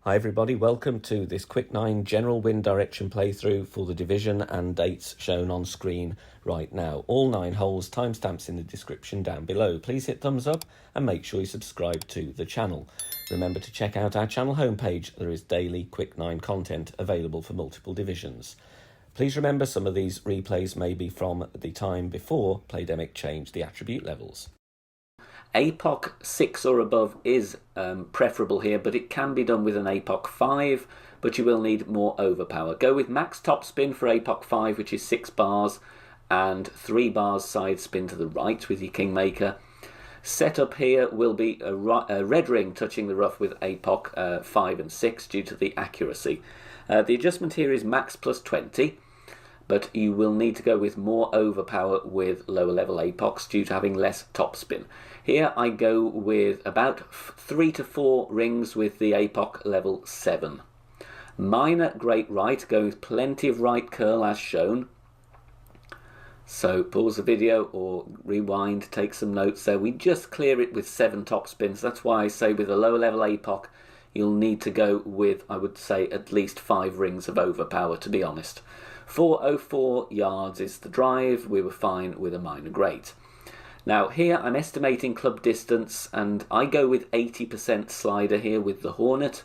Hi everybody, welcome to this Quick 9 general wind direction playthrough for the division and dates shown on screen right now. All 9 holes, timestamps in the description down below. Please hit thumbs up and make sure you subscribe to the channel. Remember to check out our channel homepage. There is daily Quick 9 content available for multiple divisions. Please remember some of these replays may be from the time before Playdemic changed the attribute levels. APOC 6 or above is preferable here, but it can be done with an APOC 5, but you will need more overpower. Go with max top spin for APOC 5, which is 6 bars, and 3 bars side spin to the right with your Kingmaker. Setup here will be a red ring touching the rough with APOC 5 and 6 due to the accuracy. The adjustment here is max plus 20. But you will need to go with more overpower with lower level APOCs due to having less topspin. Here I go with about 3 to 4 rings with the APOC level 7. Minor great right, go with plenty of right curl as shown. So pause the video or rewind, take some notes there. We just clear it with 7 topspins. That's why I say with a lower level APOC you'll need to go with, I would say, at least 5 rings of overpower, to be honest. 404 yards is the drive. We were fine with a minor great. Now here I'm estimating club distance and I go with 80% slider here with the Hornet.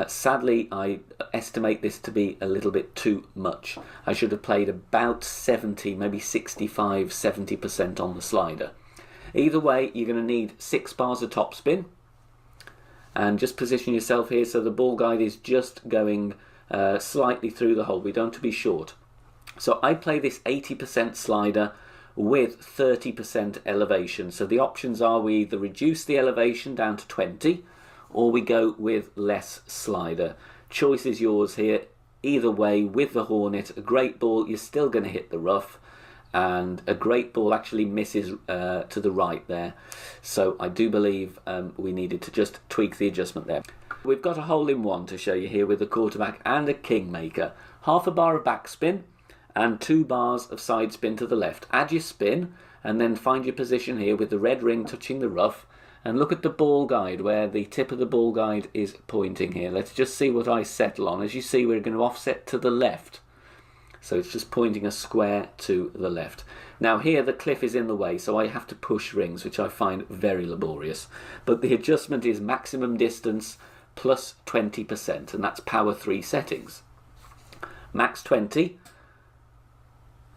Sadly I estimate this to be a little bit too much. I should have played about 70, maybe 65, 70% on the slider. Either way you're going to need 6 bars of topspin. And just position yourself here so the ball guide is just going slightly through the hole. We don't want to be short. So I play this 80% slider with 30% elevation. So the options are we either reduce the elevation down to 20 or we go with less slider. Choice is yours here. Either way, with the Hornet, a great ball, you're still going to hit the rough. And a great ball actually misses to the right there. So I do believe we needed to just tweak the adjustment there. We've got a hole in one to show you here with a quarterback and a Kingmaker. Half a bar of backspin and 2 bars of side spin to the left. Add your spin and then find your position here with the red ring touching the rough. And look at the ball guide where the tip of the ball guide is pointing here. Let's just see what I settle on. As you see, we're going to offset to the left. So it's just pointing a square to the left. Now here the cliff is in the way, so I have to push rings, which I find very laborious. But the adjustment is maximum distance plus 20%, and that's power 3 settings. Max 20,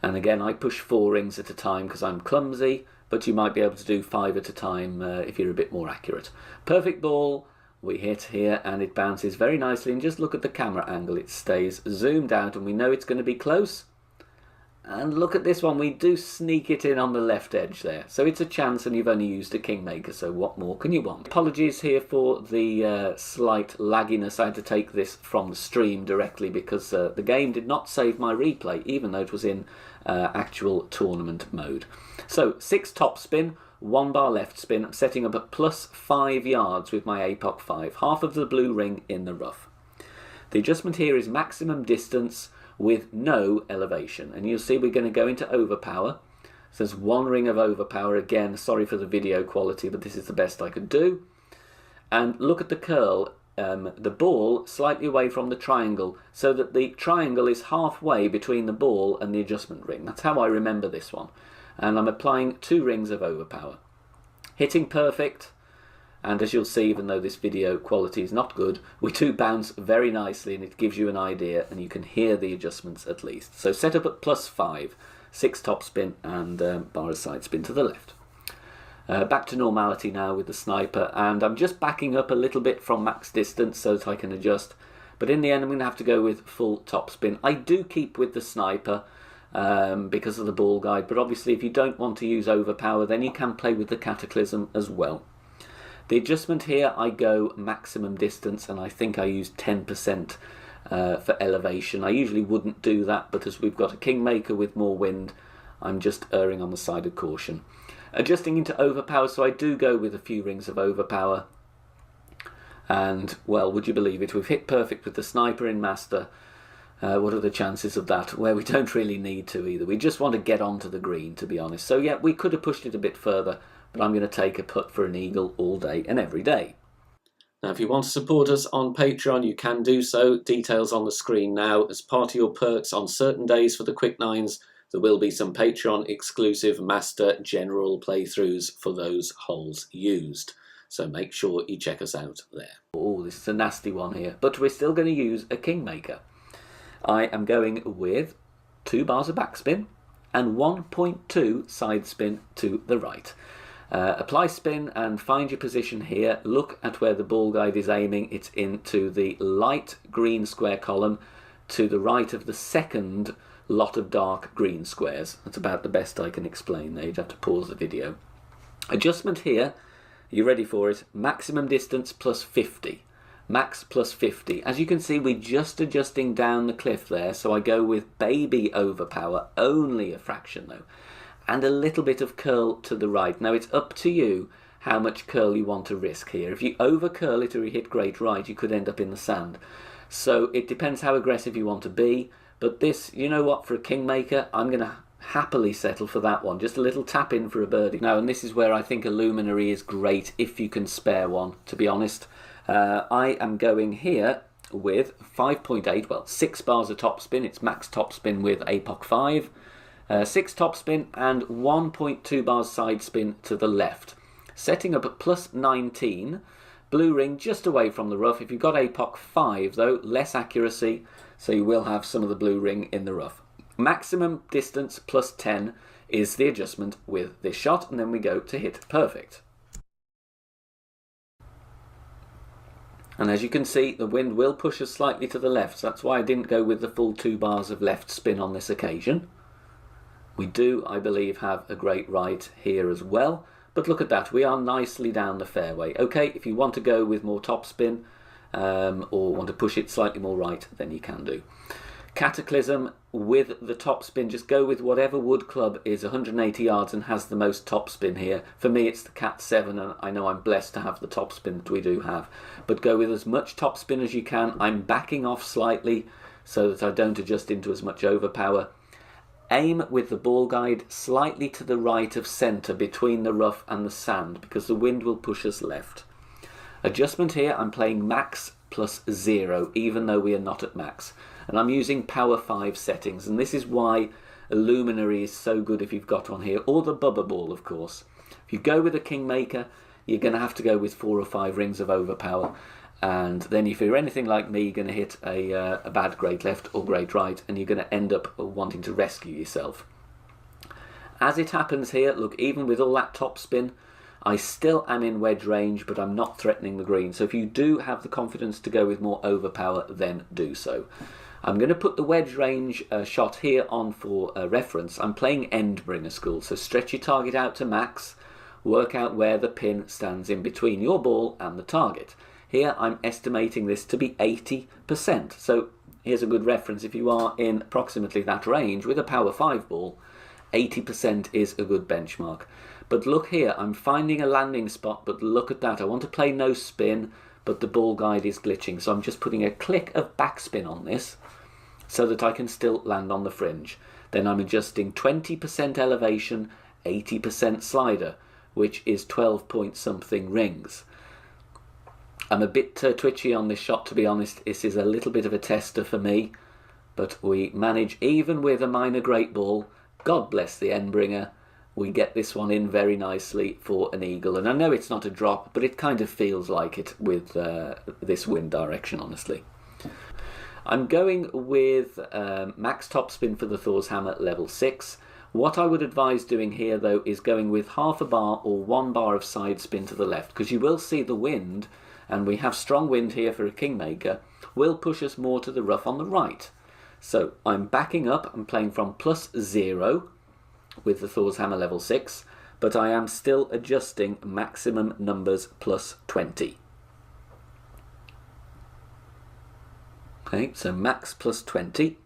and again I push 4 rings at a time because I'm clumsy, but you might be able to do 5 at a time if you're a bit more accurate. Perfect ball. We hit here and it bounces very nicely, and just look at the camera angle, it stays zoomed out and we know it's going to be close. And look at this one, we do sneak it in on the left edge there. So it's a chance and you've only used a Kingmaker, so what more can you want? Apologies here for the slight lagginess. I had to take this from the stream directly because the game did not save my replay even though it was in actual tournament mode. So 6 top spin, 1 bar left spin. I'm setting up at plus 5 yards with my APOC 5, half of the blue ring in the rough. The adjustment here is maximum distance with no elevation, and you'll see we're going to go into overpower. So there's 1 ring of overpower. Again, sorry for the video quality, but this is the best I could do. And look at the curl, the ball slightly away from the triangle, so that the triangle is halfway between the ball and the adjustment ring. That's how I remember this one. And I'm applying 2 rings of overpower. Hitting perfect, and as you'll see, even though this video quality is not good, we do bounce very nicely and it gives you an idea and you can hear the adjustments at least. So set up at plus 5, 6 top spin and bar of side spin to the left. Back to normality now with the sniper, and I'm just backing up a little bit from max distance so that I can adjust, but in the end I'm going to have to go with full top spin. I do keep with the sniper because of the ball guide, but obviously if you don't want to use overpower then you can play with the Cataclysm as well. The adjustment here, I go maximum distance, and I think I use 10% for elevation. I usually wouldn't do that, but as we've got a Kingmaker with more wind, I'm just erring on the side of caution. Adjusting into overpower, so I do go with a few rings of overpower. And, well, would you believe it, we've hit perfect with the sniper in master. What are the chances of that? Where we don't really need to either. We just want to get onto the green, to be honest. So, yeah, we could have pushed it a bit further, but I'm going to take a putt for an eagle all day and every day. Now, if you want to support us on Patreon, you can do so. Details on the screen now. As part of your perks on certain days for the Quick Nines, there will be some Patreon exclusive Master General playthroughs for those holes used. So make sure you check us out there. Oh, this is a nasty one here, but we're still going to use a Kingmaker. I am going with 2 bars of backspin and 1.2 side spin to the right. Apply spin and find your position here. Look at where the ball guide is aiming. It's into the light green square column to the right of the second lot of dark green squares. That's about the best I can explain there. You'd have to pause the video. Adjustment here. Are you ready for it? Maximum distance plus 50. Max plus 50. As you can see, we're just adjusting down the cliff there, so I go with baby overpower, only a fraction though, and a little bit of curl to the right. Now it's up to you how much curl you want to risk here. If you over curl it or you hit great right, you could end up in the sand. So it depends how aggressive you want to be, but this, you know what, for a Kingmaker, I'm going to happily settle for that one. Just a little tap in for a birdie. Now, and this is where I think a Luminary is great if you can spare one, to be honest. I am going here with 5.8, well, 6 bars of topspin. It's max topspin with APOC 5. 6 topspin and 1.2 bars side spin to the left. Setting up at plus 19. Blue ring just away from the rough. If you've got APOC 5 though, less accuracy, so you will have some of the blue ring in the rough. Maximum distance plus 10 is the adjustment with this shot, and then we go to hit perfect. And as you can see, the wind will push us slightly to the left, so that's why I didn't go with the full 2 bars of left spin on this occasion. We do, I believe, have a great right here as well, but look at that, we are nicely down the fairway. Okay, if you want to go with more topspin or want to push it slightly more right, then you can do. Cataclysm with the topspin, just go with whatever wood club is 180 yards and has the most topspin here. For me it's the Cat 7, and I know I'm blessed to have the topspin that we do have. But go with as much topspin as you can. I'm backing off slightly so that I don't adjust into as much overpower. Aim with the ball guide slightly to the right of centre between the rough and the sand, because the wind will push us left. Adjustment here, I'm playing max plus 0, even though we are not at max. And I'm using power 5 settings, and this is why a Luminary is so good if you've got one here, or the Bubba Ball, of course. If you go with a Kingmaker, you're going to have to go with 4 or 5 rings of overpower, and then if you're anything like me, you're going to hit a bad great left or great right, and you're going to end up wanting to rescue yourself. As it happens here, look, even with all that topspin, I still am in wedge range, but I'm not threatening the green. So if you do have the confidence to go with more overpower, then do so. I'm going to put the wedge range shot here on for reference. I'm playing Endbringer School, so stretch your target out to max, work out where the pin stands in between your ball and the target. Here I'm estimating this to be 80%, so here's a good reference. If you are in approximately that range with a power 5 ball, 80% is a good benchmark. But look here, I'm finding a landing spot, but look at that. I want to play no spin, but the ball guide is glitching, so I'm just putting a click of backspin on this so that I can still land on the fringe. Then I'm adjusting 20% elevation, 80% slider, which is 12 point something rings. I'm a bit twitchy on this shot, to be honest. This is a little bit of a tester for me, but we manage, even with a minor great ball, God bless the Endbringer, we get this one in very nicely for an eagle. And I know it's not a drop, but it kind of feels like it with this wind direction, honestly. I'm going with max topspin for the Thor's Hammer level 6. What I would advise doing here, though, is going with half a bar or 1 bar of side spin to the left, because you will see the wind, and we have strong wind here for a Kingmaker, will push us more to the rough on the right. So I'm backing up, I'm playing from plus 0 with the Thor's Hammer level 6, but I am still adjusting maximum numbers plus 20. Okay, so max plus 20.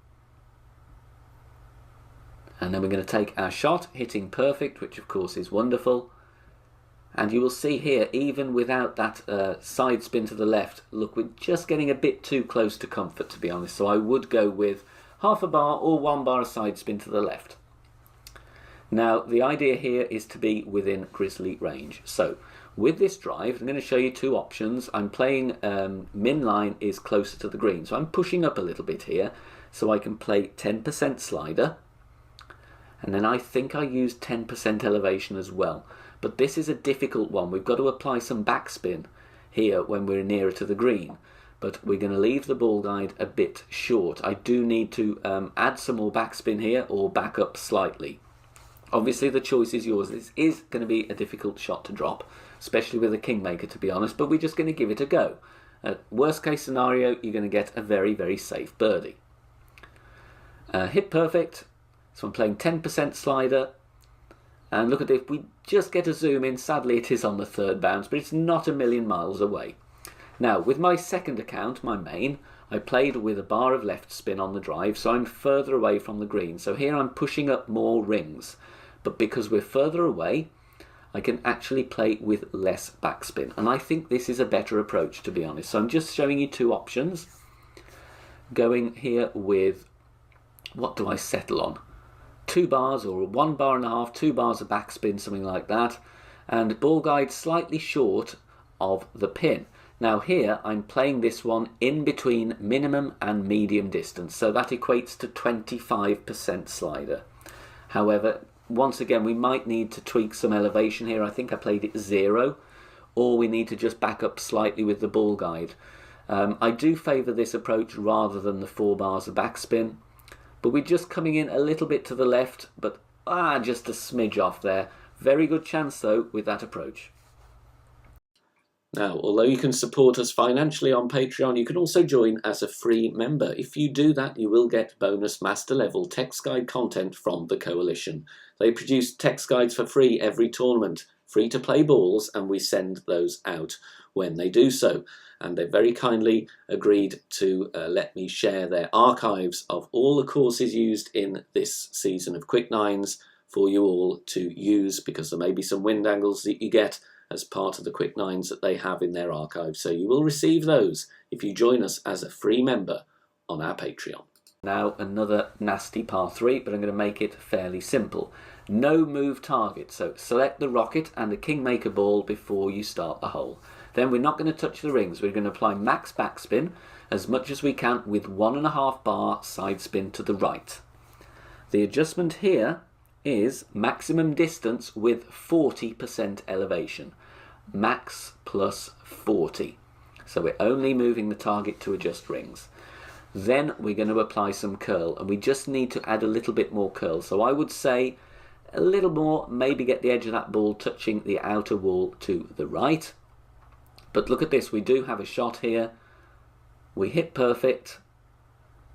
And then we're going to take our shot, hitting perfect, which of course is wonderful. And you will see here, even without that side spin to the left, look, we're just getting a bit too close to comfort, to be honest. So I would go with half a bar or 1 bar of side spin to the left. Now, the idea here is to be within grizzly range. So, with this drive, I'm going to show you two options. I'm playing min line is closer to the green, so I'm pushing up a little bit here, so I can play 10% slider, and then I think I use 10% elevation as well. But this is a difficult one. We've got to apply some backspin here when we're nearer to the green, but we're going to leave the ball guide a bit short. I do need to add some more backspin here or back up slightly. Obviously the choice is yours. This is going to be a difficult shot to drop, especially with a kingmaker, to be honest, but we're just going to give it a go. Worst case scenario, you're going to get a very, very safe birdie. Hit perfect, so I'm playing 10% slider, and look at it, we just get a zoom in. Sadly it is on the third bounce, but it's not a million miles away. Now with my second account, my main, I played with a bar of left spin on the drive, so I'm further away from the green. So here I'm pushing up more rings, but because we're further away, I can actually play with less backspin. And I think this is a better approach, to be honest. So I'm just showing you two options. Going here with, what do I settle on? 2 bars or 1.5 bars, 2 bars of backspin, something like that. And ball guide slightly short of the pin. Now here I'm playing this one in between minimum and medium distance, so that equates to 25% slider. However, once again, we might need to tweak some elevation here. I think I played it 0, or we need to just back up slightly with the ball guide. I do favour this approach rather than the 4 bars of backspin, but we're just coming in a little bit to the left, but just a smidge off there. Very good chance though with that approach. Now, although you can support us financially on Patreon, you can also join as a free member. If you do that, you will get bonus master level text guide content from the Coalition. They produce text guides for free every tournament, free to play balls, and we send those out when they do so. And they very kindly agreed to let me share their archives of all the courses used in this season of Quick Nines for you all to use, because there may be some wind angles that you get as part of the Quick Nines that they have in their archive. So you will receive those if you join us as a free member on our Patreon. Now another nasty par 3, but I'm going to make it fairly simple. No move target, so select the rocket and the kingmaker ball before you start the hole. Then we're not going to touch the rings. We're going to apply max backspin as much as we can with 1.5 bar side spin to the right. The adjustment here is maximum distance with 40% elevation. Max plus 40. So we're only moving the target to adjust rings. Then we're going to apply some curl, and we just need to add a little bit more curl. So I would say a little more, maybe get the edge of that ball touching the outer wall to the right. But look at this, we do have a shot here. We hit perfect.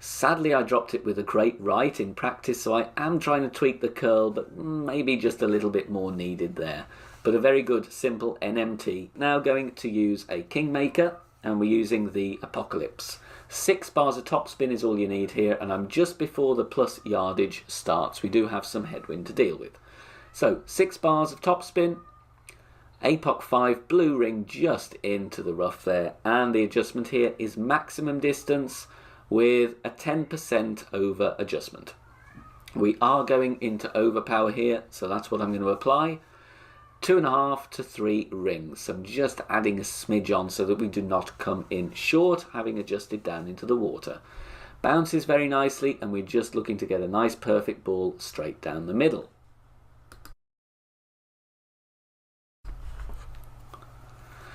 Sadly, I dropped it with a great right in practice, so I am trying to tweak the curl, but maybe just a little bit more needed there. But a very good, simple NMT. Now going to use a kingmaker, and we're using the Apocalypse. 6 bars of topspin is all you need here, and I'm just before the plus yardage starts. We do have some headwind to deal with. So 6 bars of topspin, Apoc 5, blue ring just into the rough there, and the adjustment here is maximum distance with a 10% over adjustment. We are going into overpower here, so that's what I'm going to apply. 2.5 to 3 rings. So I'm just adding a smidge on so that we do not come in short, having adjusted down into the water. Bounces very nicely, and we're just looking to get a nice perfect ball straight down the middle.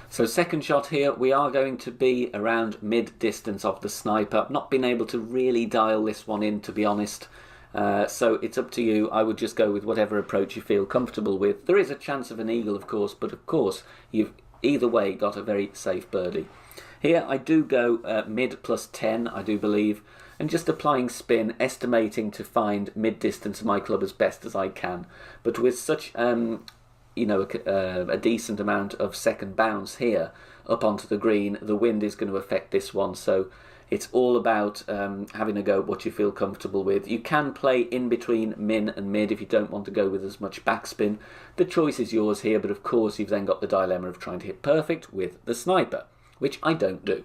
So second shot here, we are going to be around mid-distance of the sniper. Not been able to really dial this one in, to be honest. So it's up to you. I would just go with whatever approach you feel comfortable with. There is a chance of an eagle, of course, but of course you've either way got a very safe birdie. Here I do go mid plus 10, I do believe, and just applying spin, estimating to find mid-distance of my club as best as I can. But with such you know, a decent amount of second bounce here up onto the green, the wind is going to affect this one, so it's all about having a go at what you feel comfortable with. You can play in between min and mid if you don't want to go with as much backspin. The choice is yours here, but of course you've then got the dilemma of trying to hit perfect with the sniper, which I don't do,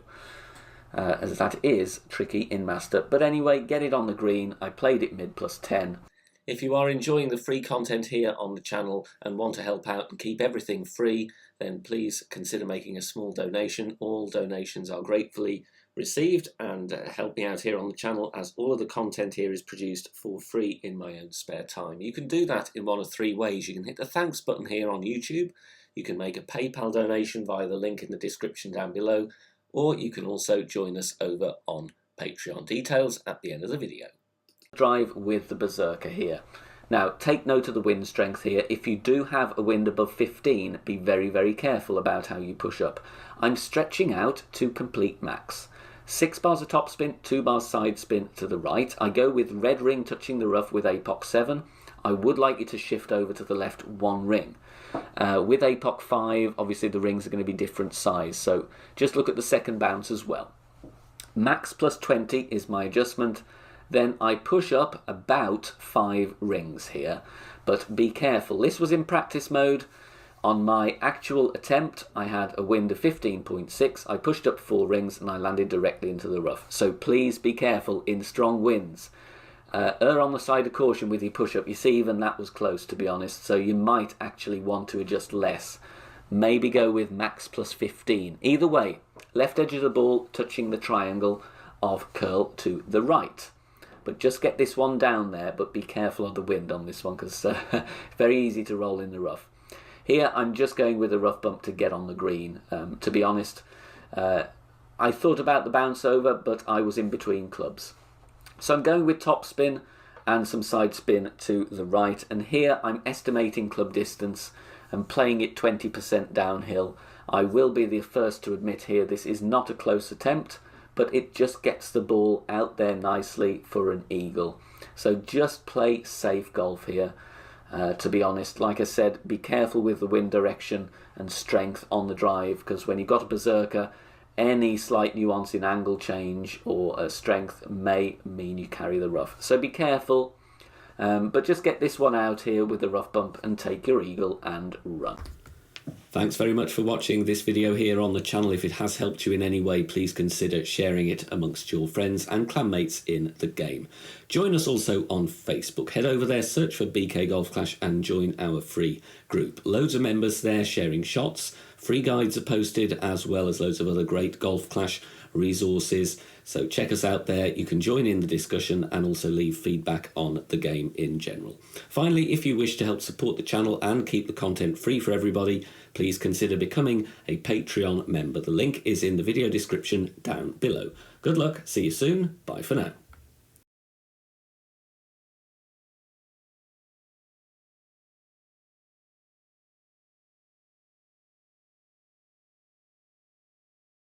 as that is tricky in Master. But anyway, get it on the green. I played it mid plus 10. If you are enjoying the free content here on the channel and want to help out and keep everything free, then please consider making a small donation. All donations are gratefully received and help me out here on the channel, as all of the content here is produced for free in my own spare time. You can do that in one of three ways. You can hit the thanks button here on YouTube, you can make a PayPal donation via the link in the description down below, or you can also join us over on Patreon. Details at the end of the video. Drive with the Berserker here. Now take note of the wind strength here. If you do have a wind above 15, be very careful about how you push up. I'm stretching out to complete max. 6 bars of top spin, 2 bars side spin to the right. I go with red ring touching the rough with APOC 7. I would like you to shift over to the left 1 ring. With APOC 5, obviously the rings are going to be different size, so just look at the second bounce as well. Max plus 20 is my adjustment. Then I push up about 5 rings here, but be careful. This was in practice mode. On my actual attempt, I had a wind of 15.6. I pushed up 4 rings and I landed directly into the rough. So please be careful in strong winds. Err on the side of caution with your push-up. You see, even that was close, to be honest, so you might actually want to adjust less. Maybe go with max plus 15. Either way, left edge of the ball touching the triangle of curl to the right. But just get this one down there, but be careful of the wind on this one, because it's very easy to roll in the rough. Here I'm just going with a rough bump to get on the green. To be honest, I thought about the bounce over, but I was in between clubs. So I'm going with top spin and some side spin to the right, and here I'm estimating club distance and playing it 20% downhill. I will be the first to admit here this is not a close attempt, but it just gets the ball out there nicely for an eagle. So just play safe golf here, to be honest. Like I said, be careful with the wind direction and strength on the drive, because when you've got a Berserker, any slight nuance in angle change or strength may mean you carry the rough. So be careful, but just get this one out here with the rough bump and take your eagle and run. Thanks very much for watching this video here on the channel. If it has helped you in any way, please consider sharing it amongst your friends and clanmates in the game. Join us also on Facebook. Head over there, search for BK Golf Clash and join our free group. Loads of members there sharing shots. Free guides are posted, as well as loads of other great Golf Clash resources. So check us out there. You can join in the discussion and also leave feedback on the game in general. Finally, if you wish to help support the channel and keep the content free for everybody, please consider becoming a Patreon member. The link is in the video description down below. Good luck, see you soon, bye for now.